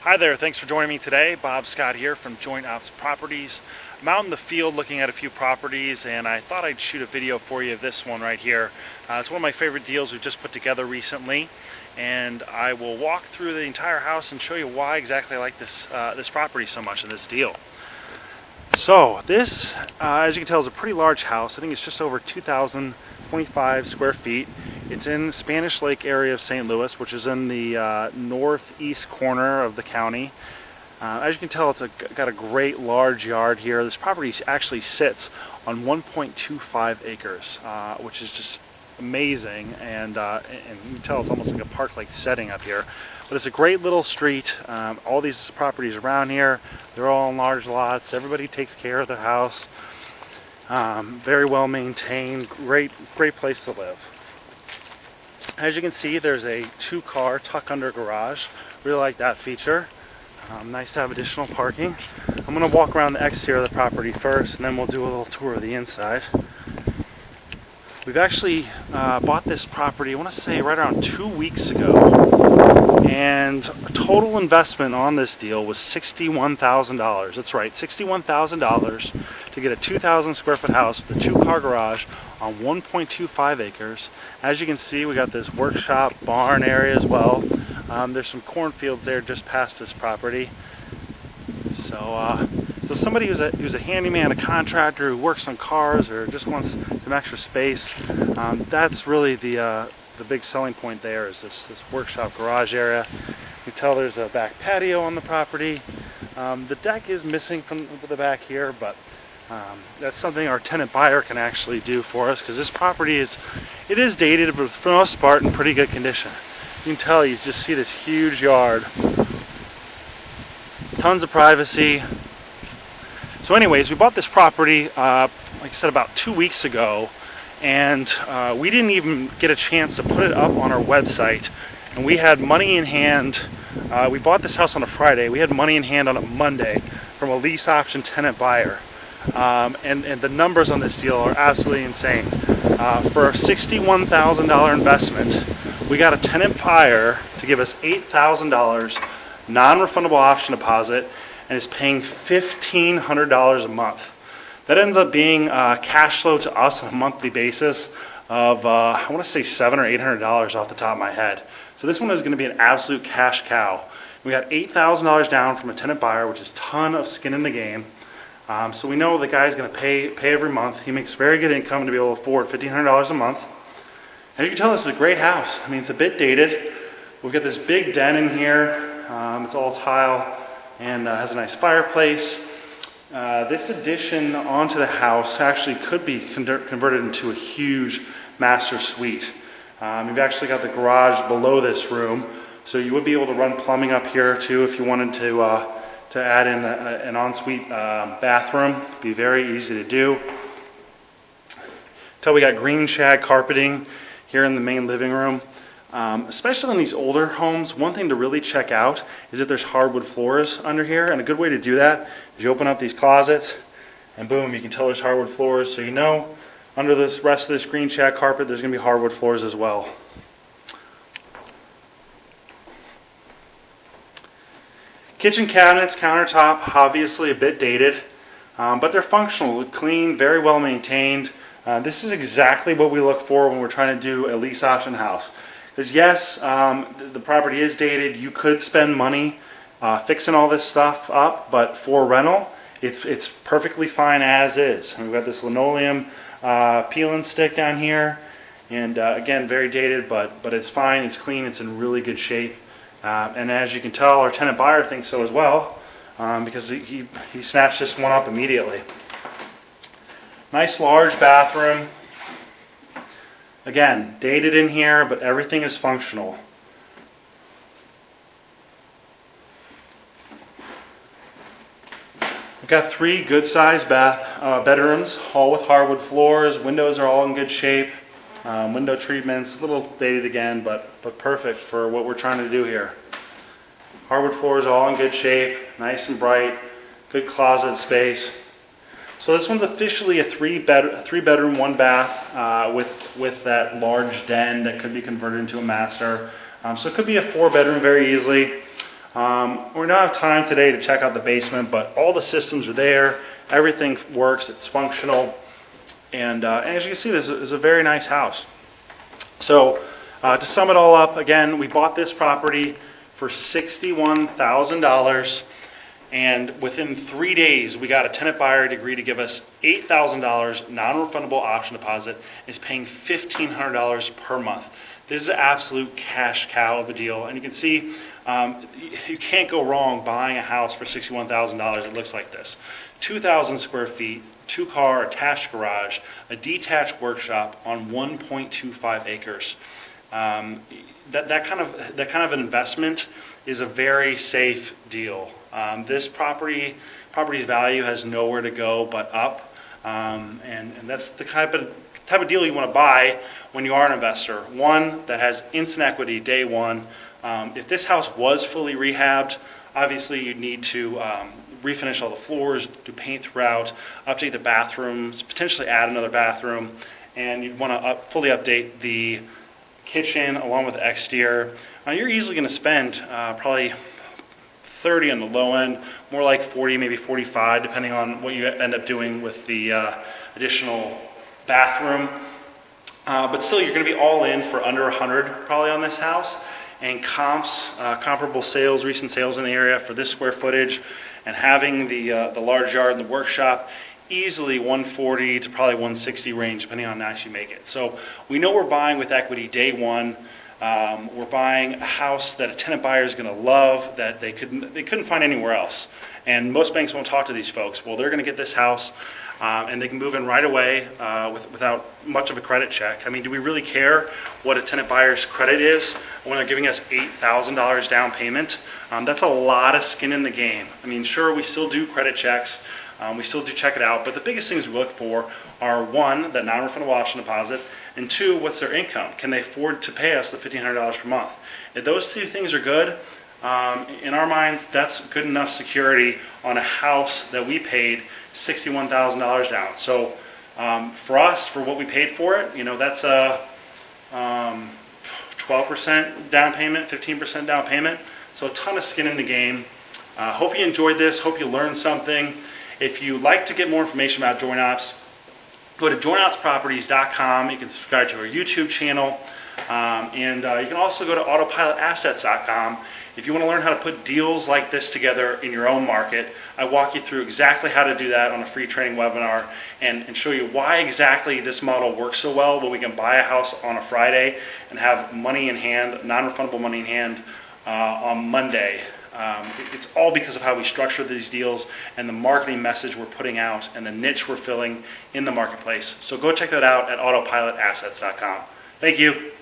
Hi there, thanks for joining me today. Bob Scott here from Joint Ops Properties. I'm out in the field looking at a few properties and I thought I'd shoot a video for you of this one right here. It's one of my favorite deals we've just put together recently, and I will walk through the entire house and show you why exactly I like this property so much in this deal. So this, as you can tell, is a pretty large house. I think it's just over 2,025 square feet. It's in the Spanish Lake area of St. Louis, which is in the northeast corner of the county. As you can tell, it's got a great large yard here. This property actually sits on 1.25 acres, which is just amazing, and you can tell it's almost like a park-like setting up here. But it's a great little street. All these properties around here, they're all in large lots. Everybody takes care of their house. Very well maintained. Great place to live. As you can see, there's a 2-car tuck-under garage. Really like that feature. Nice to have additional parking. I'm going to walk around the exterior of the property first, and then we'll do a little tour of the inside. We've actually bought this property, I want to say right around 2 weeks ago, and total investment on this deal was $61,000. That's right, $61,000 to get a 2,000 square foot house with a 2-car garage on 1.25 acres. As you can see, we got this workshop barn area as well. There's some cornfields there just past this property. So somebody who's a handyman, a contractor who works on cars or just wants some extra space, that's really the big selling point there, is this workshop garage area. You can tell there's a back patio on the property. The deck is missing from the back here, but that's something our tenant buyer can actually do for us, because this property is dated, but for the most part in pretty good condition. You can tell, you just see this huge yard, tons of privacy. So anyways, we bought this property, like I said, about 2 weeks ago, and we didn't even get a chance to put it up on our website, and we had money in hand. We bought this house on a Friday. We had money in hand on a Monday from a lease option tenant buyer. And the numbers on this deal are absolutely insane. For a $61,000 investment, we got a tenant buyer to give us $8,000 non-refundable option deposit, and is paying $1,500 a month. That ends up being cash flow to us on a monthly basis of I want to say $700 or $800 off the top of my head. So this one is going to be an absolute cash cow. We got $8,000 down from a tenant buyer, which is a ton of skin in the game. So we know the guy's going to pay every month. He makes very good income to be able to afford $1,500 a month. And you can tell this is a great house. I mean, it's a bit dated. We've got this big den in here. It's all tile and has a nice fireplace. This addition onto the house actually could be converted into a huge master suite. You've actually got the garage below this room, so you would be able to run plumbing up here too if you wanted to add in an ensuite bathroom. It'd be very easy to do. We got green shag carpeting here in the main living room. Especially in these older homes, one thing to really check out is that there's hardwood floors under here, and a good way to do that is you open up these closets and boom, you can tell there's hardwood floors, so you know under this rest of this green shag carpet there's going to be hardwood floors as well. Kitchen cabinets, countertop, obviously a bit dated, but they're functional, clean, very well maintained. This is exactly what we look for when we're trying to do a lease option house. Because yes, the property is dated. You could spend money fixing all this stuff up, but for rental, it's perfectly fine as is. And we've got this linoleum peel and stick down here, and again, very dated, but it's fine. It's clean. It's in really good shape. And as you can tell, our tenant buyer thinks so as well, because he snatched this one up immediately. Nice large bathroom. Again, dated in here, but everything is functional. We've got 3 good-sized bedrooms, all with hardwood floors. Windows are all in good shape. Window treatments, a little dated again, but perfect for what we're trying to do here. Hardwood floors all in good shape, nice and bright, good closet space. So this one's officially a three bedroom, 1 bath with that large den that could be converted into a master. So it could be a 4 bedroom very easily. We don't have time today to check out the basement, but all the systems are there. Everything works. It's functional. And as you can see, this is a very nice house. So to sum it all up, again, we bought this property for $61,000. And within 3 days, we got a tenant buyer to agree to give us $8,000 non-refundable option deposit. Is paying $1,500 per month. This is an absolute cash cow of a deal. And you can see you can't go wrong buying a house for $61,000. It looks like this. 2,000 square feet, 2-car attached garage, a detached workshop on 1.25 acres. That kind of investment is a very safe deal. This property's value has nowhere to go but up, and that's the type of deal you want to buy when you are an investor. One that has instant equity day one. If this house was fully rehabbed, obviously you'd need to refinish all the floors, do paint throughout, update the bathrooms, potentially add another bathroom, and you'd want to fully update the kitchen along with the exterior. You're easily going to spend probably 30 on the low end, more like 40, maybe 45, depending on what you end up doing with the additional bathroom. But still, you're going to be all in for under 100 probably on this house. And comparable sales, recent sales in the area for this square footage, and having the large yard and the workshop, easily 140 to probably 160 range, depending on how nice you make it. So we know we're buying with equity day one. We're buying a house that a tenant buyer is going to love, that they couldn't find anywhere else. And most banks won't talk to these folks. Well, they're going to get this house, and they can move in right away without much of a credit check. I mean, do we really care what a tenant buyer's credit is when they're giving us $8,000 down payment? That's a lot of skin in the game. I mean, sure, we still do credit checks. We still do check it out, but the biggest things we look for are, one, that non-refundable option deposit, and two, what's their income? Can they afford to pay us the $1,500 per month? If those two things are good, in our minds, that's good enough security on a house that we paid $61,000 down. So for us, for what we paid for it, that's a 12% down payment, 15% down payment. So a ton of skin in the game. Hope you enjoyed this. Hope you learned something. If you'd like to get more information about Joint Ops, go to jointospproperties.com. You can subscribe to our YouTube channel. And you can also go to autopilotassets.com. If you want to learn how to put deals like this together in your own market, I walk you through exactly how to do that on a free training webinar and show you why exactly this model works so well, where we can buy a house on a Friday and have money in hand, non-refundable money in hand on Monday. It's all because of how we structure these deals and the marketing message we're putting out and the niche we're filling in the marketplace. So go check that out at autopilotassets.com. Thank you.